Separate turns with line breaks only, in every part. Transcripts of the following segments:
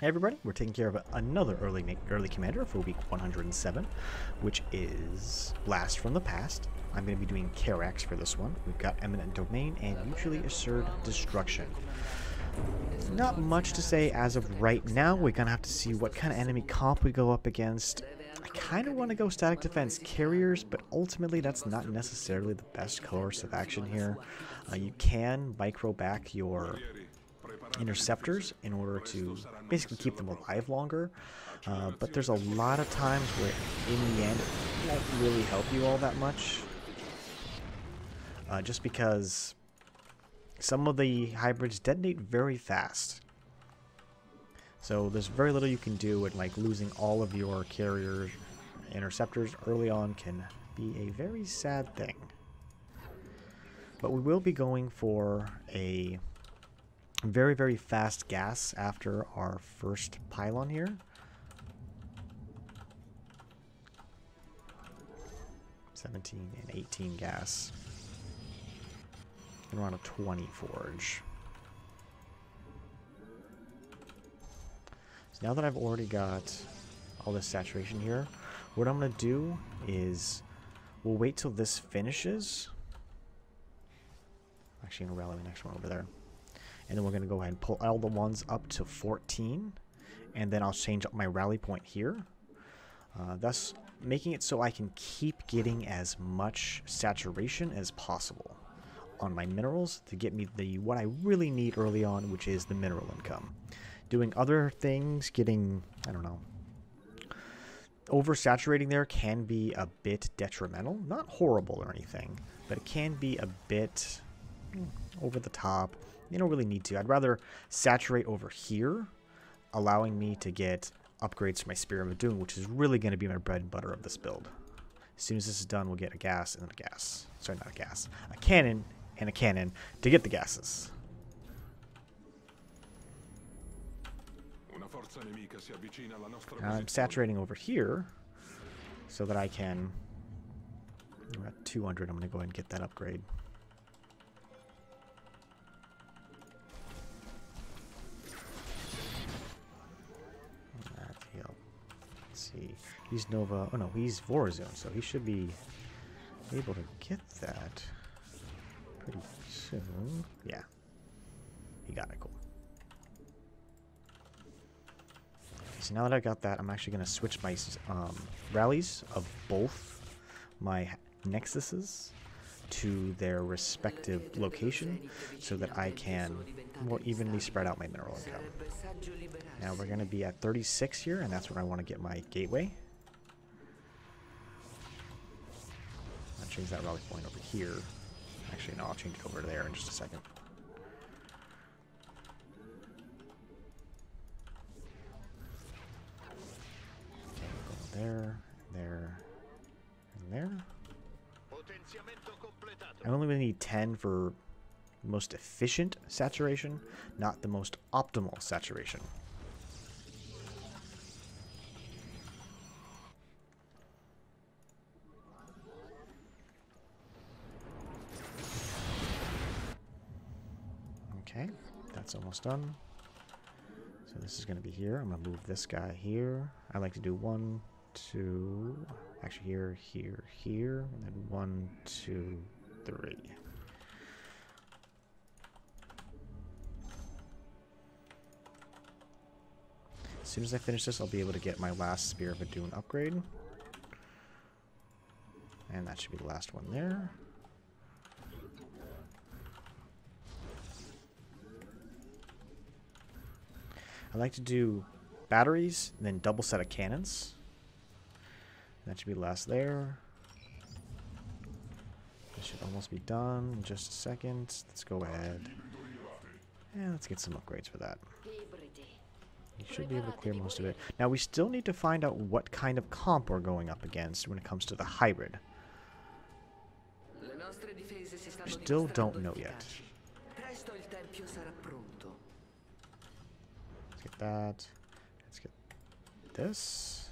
Hey everybody, we're taking care of another early commander for week 107, which is Blast from the Past. I'm going to be doing Karax for this one. We've got Eminent Domain and Mutually Assured Destruction. Not much to say as of right now. We're going to have to see what kind of enemy comp we go up against. I kind of want to go Static Defense Carriers, but ultimately that's not necessarily the best course of action here. You can micro back your interceptors in order to basically keep them alive longer, but there's a lot of times where in the end it won't really help you all that much, just because some of the hybrids detonate very fast, so there's very little you can do, and like losing all of your carrier interceptors early on can be a very sad thing. But we will be going for a very, very fast gas after our first pylon here. $17 and $18 gas. And we're on a 20 forge. So now that I've already got all this saturation here, what I'm going to do is we'll wait till this finishes. Actually, I'm going to rally the next one over there. And then we're going to go ahead and pull all the ones up to 14. And then I'll change up my rally point here. Thus making it so I can keep getting as much saturation as possible on my minerals to get me the what I really need early on, which is the mineral income. Doing other things, getting, I don't know, oversaturating there can be a bit detrimental. Not horrible or anything, but it can be a bit over the top. You don't really need to. I'd rather saturate over here, allowing me to get upgrades to my Spear of Adun, which is really going to be my bread and butter of this build. As soon as this is done, we'll get a gas and then a gas. Sorry, not a gas. A cannon and a cannon to get the gases. Now I'm saturating over here so that I can... We're at 200. I'm going to go ahead and get that upgrade. He's Nova. Oh no, he's Vorazone, so he should be able to get that pretty soon. Yeah, he got it. Cool. Okay, so now that I got that, I'm actually going to switch my rallies of both my Nexuses to their respective location so that I can more evenly spread out my mineral income. Now we're going to be at 36 here, and that's where I want to get my gateway. I'll change that rally point over here. Actually, no, I'll change it over there in just a second. Okay, we'll go there, there, and there. I only really need 10 for most efficient saturation, not the most optimal saturation. Okay, that's almost done. So this is going to be here. I'm going to move this guy here. I like to do 1, 2, actually here, here, here, and then 1, 2, 3. As soon as I finish this, I'll be able to get my last Spear of Adun upgrade. And that should be the last one there. I like to do batteries and then double set of cannons. That should be the last there. This should almost be done in just a second. Let's go ahead. And let's get some upgrades for that. You should be able to clear most of it. Now we still need to find out what kind of comp we're going up against when it comes to the hybrid. Still don't know yet. Let's get that. Let's get this.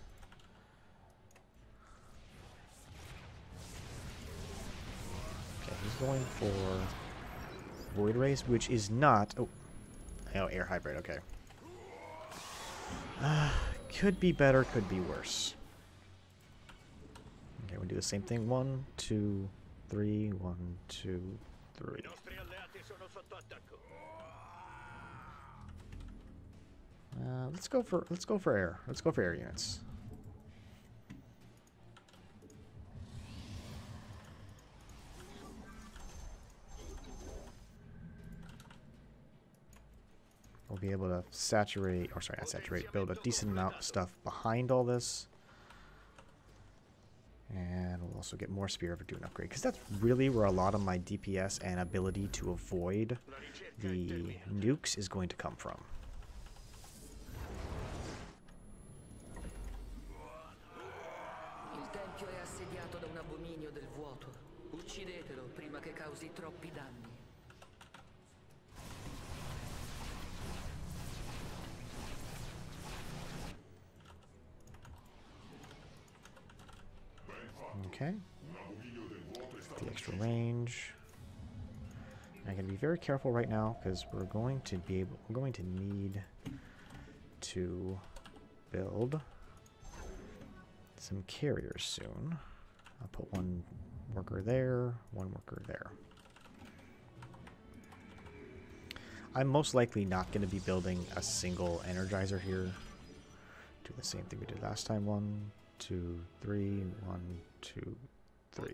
Okay, he's going for Void Rays, which is not... Oh, air hybrid, okay. Could be better, could be worse. Okay, we'll do the same thing. 1, 2, 3. 1, 2, 3. Let's go for air. Let's go for air units. We'll be able to saturate, or sorry, not saturate, build a decent amount of stuff behind all this. And we'll also get more Spear of Adun upgrade, because that's really where a lot of my DPS and ability to avoid the nukes is going to come from.
Il tempio è assediato da un abominio del vuoto. Uccidetelo prima che causi troppi danni.
Okay. The extra range. I'm going to be very careful right now because we're going to need to build some carriers soon. I'll put one worker there, one worker there. I'm most likely not going to be building a single energizer here. Do the same thing we did last time. 1, 2, 3. 1, 2, 3.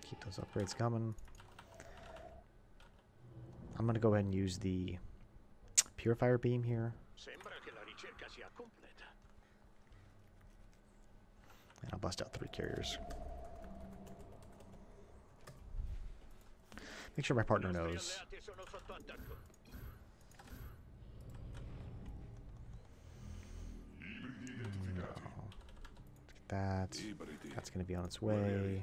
Keep those upgrades coming. I'm going to go ahead and use the Purifier Beam here. And I'll bust out 3 carriers. Make sure my partner knows. No. That's going to be on its way.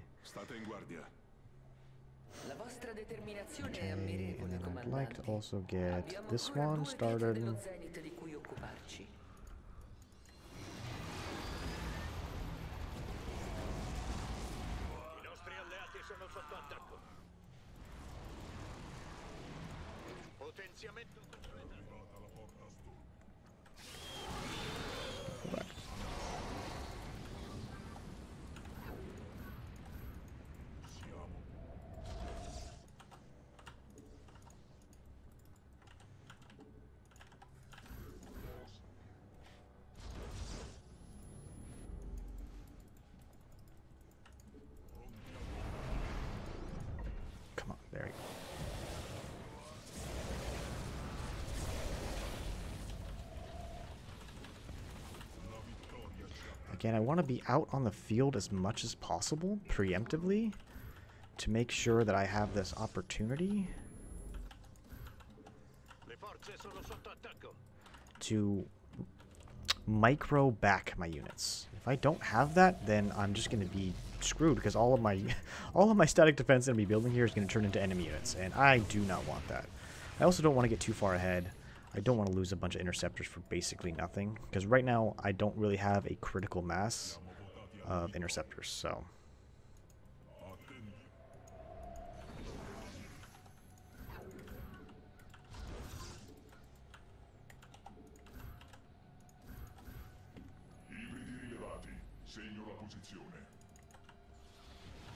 Okay, and then I'd like to also get this one started. Come on, there you go. Again, I want to be out on the field as much as possible, preemptively, to make sure that I have this opportunity to micro back my units. If I don't have that, then I'm just going to be screwed, because all of my static defense that I'm building here is going to turn into enemy units, and I do not want that. I also don't want to get too far ahead. I don't want to lose a bunch of interceptors for basically nothing, because right now I don't really have a critical mass of interceptors, so.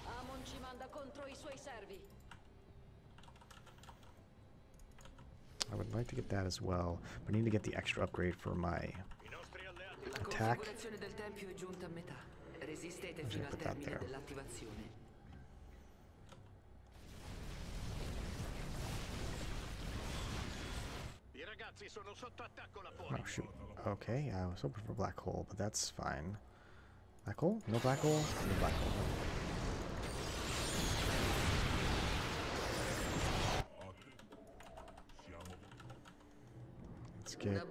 Amon ci manda contro I suoi servi.
I would like to get that as well, but I need to get the extra upgrade for my attack. I'm just gonna put that there. Oh shoot. Okay, I was hoping for black hole, but that's fine. Black hole? No black hole? No black hole. Let's get...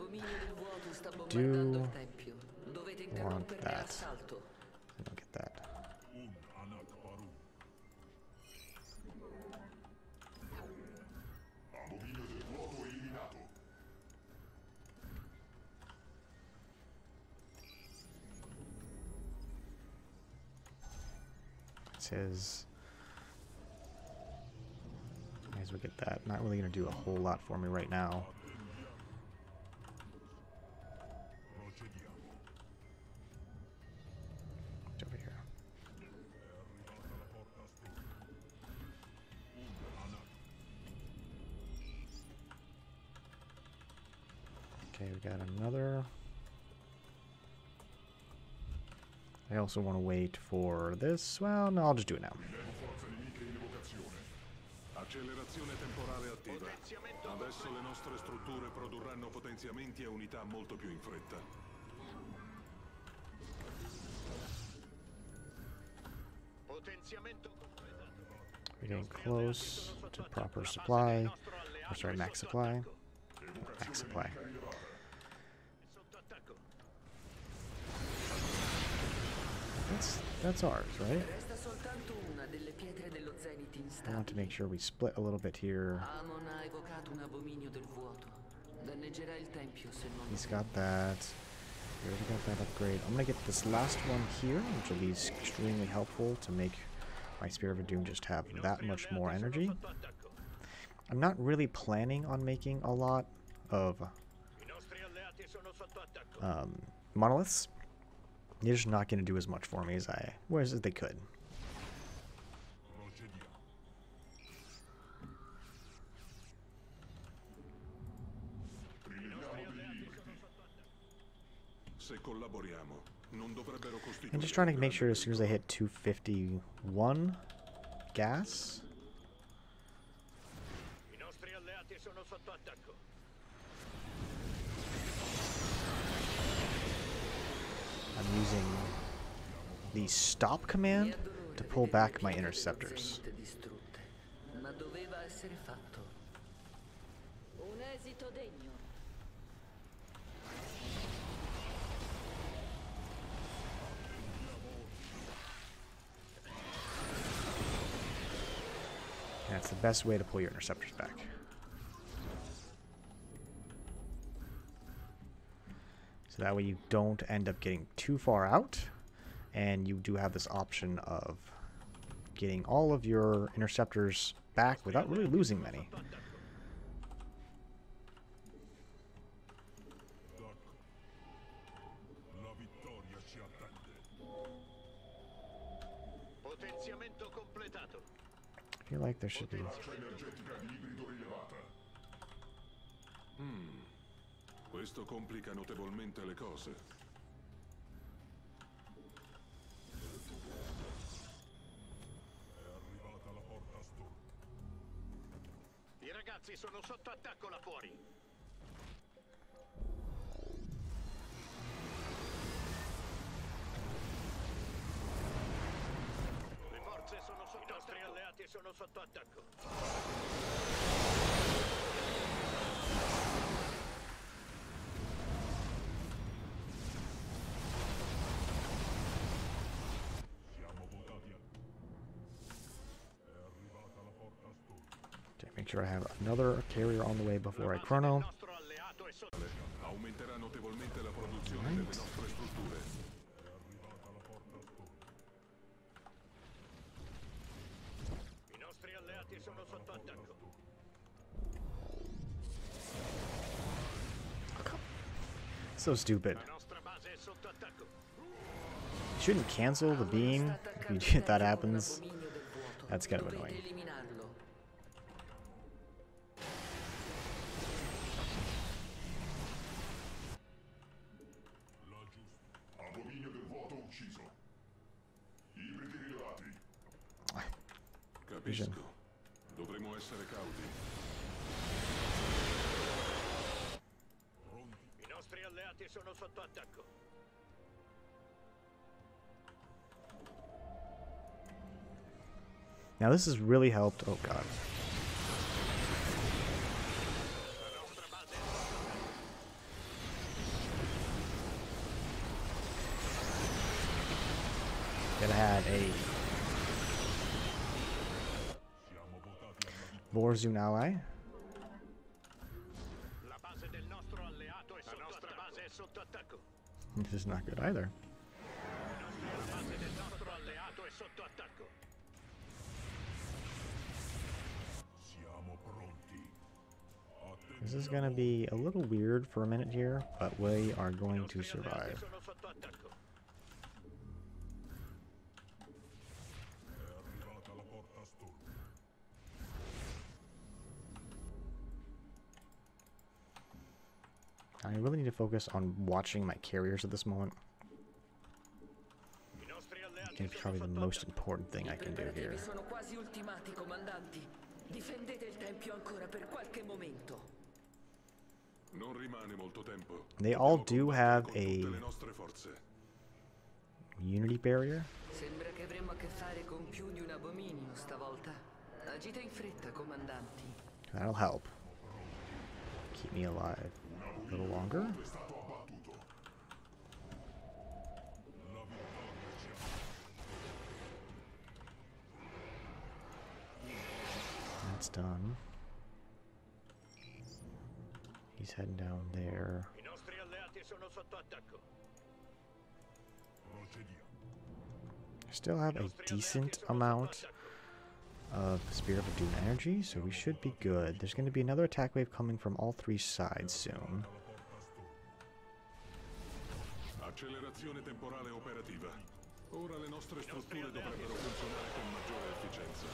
do want that. I don't get that. That's his. As we get that, not really going to do a whole lot for me right now. It's over here. Okay, we got another. I also want to wait for this. Well, no, I'll just do it now.
Accelerazione temporale attiva. Adesso le nostre strutture produrranno potenziamenti e unità molto più in fretta.
We're getting close to proper supply. Or sorry, max supply. Max supply. That's ours, right? I want to make sure we split a little bit here. He's got that. We already got that upgrade. I'm gonna get this last one here, which will be extremely helpful to make my Spear of Adun just have that much more energy. I'm not really planning on making a lot of monoliths. They're just not going to do as much for me as they could. I'm just trying to make sure as soon as I hit 251 gas. I'm using the stop command to pull back my interceptors. That's the best way to pull your interceptors back. So that way you don't end up getting too far out, and you do have this option of getting all of your interceptors back without really losing many. I feel like there should be...
Questo complica notevolmente le cose. È arrivata la porta storta. I ragazzi sono sotto attacco là fuori. Le forze sono sotto attacco. I nostri alleati sono sotto attacco.
Make sure I have another carrier on the way before I chrono. Right. So stupid. Shouldn't cancel the beam if that happens. That's kind of annoying. Vision.
Dovremo essere cauti. I nostri alleati sono sotto attacco.
Now this has really helped. Oh god. Could have had a Borzun ally. This is not good either. This is going to be a little weird for a minute here, but we are going to survive. I really need to focus on watching my carriers at this moment. It's probably the most important thing I can do here. They all do have a unity barrier. That'll help. Keep me alive a little longer. That's done. He's heading down there. I still have a decent amount of Spear of Adun energy, so we should be good. There's going to be another attack wave coming from all three sides soon.
Accelerazione temporale operativa. Ora le nostre strutture dovrebbero funzionare con maggiore efficienza.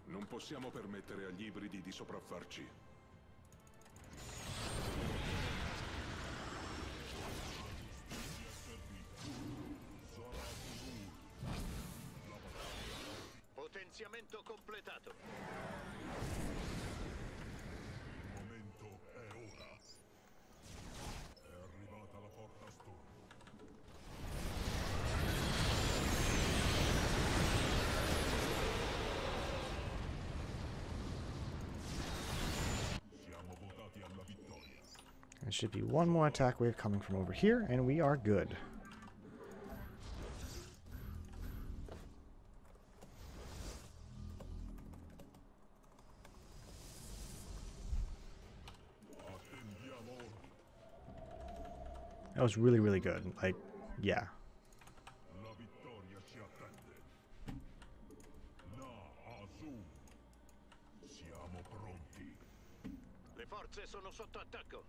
Non possiamo permettere agli ibridi di sopraffarci. Potenziamento completato. Il momento è ora. È arrivata la porta storm. Siamo votati alla vittoria.
There should be one more attack wave coming from over here, and we are good. That was really, really good. Like, yeah.
La vittoria ci attende. Na Azul. Siamo pronti. Le forze sono sotto attacco.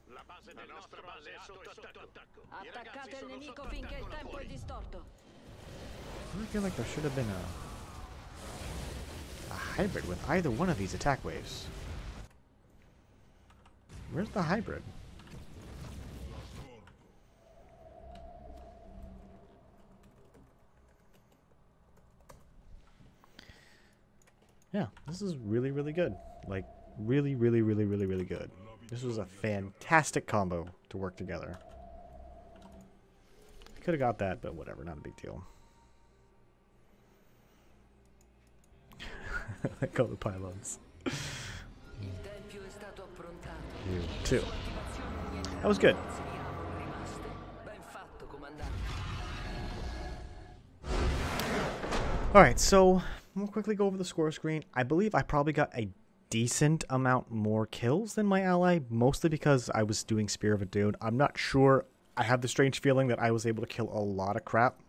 La base del nostro base è sotto attacco.
Attaccate il nemico finché il tempo è distorto.
I feel like there should have been a hybrid with either one of these attack waves. Where's the hybrid? Yeah, this is really, really good. Like, really, really, really, really, really good. This was a fantastic combo to work together. I could have got that, but whatever, not a big deal. Let go of the pylons. You too. That was good. Alright, so we'll quickly go over the score screen. I believe I probably got a decent amount more kills than my ally, mostly because I was doing Spear of Adun. I'm not sure. I have the strange feeling that I was able to kill a lot of crap.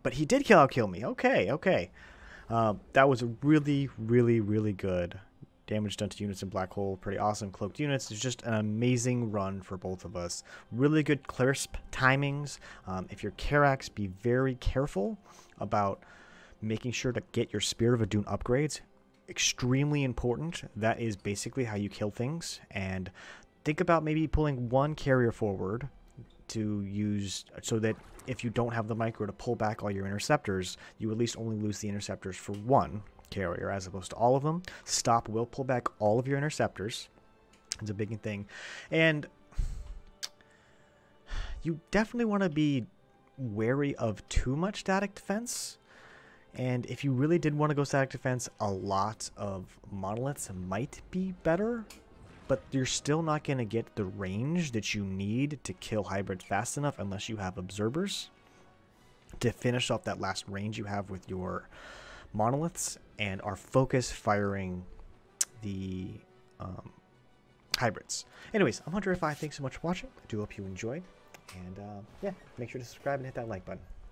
But he did outkill me. Okay, okay. That was a really, really, really good damage done to units in Black Hole. Pretty awesome. Cloaked units. It's just an amazing run for both of us. Really good crisp timings. If you're Karax, be very careful about making sure to get your Spear of Adun upgrades. Extremely important. That is basically how you kill things. And think about maybe pulling one carrier forward to use, so that if you don't have the micro to pull back all your interceptors, you at least only lose the interceptors for one carrier as opposed to all of them. Stop will pull back all of your interceptors. It's a big thing. And you definitely want to be wary of too much static defense. And if you really did want to go static defense, a lot of monoliths might be better, but you're still not going to get the range that you need to kill hybrids fast enough unless you have observers to finish off that last range you have with your monoliths and are focus firing the hybrids. Anyways, I'm Hunter Fi. Thanks so much for watching. I do hope you enjoyed. And yeah, make sure to subscribe and hit that like button.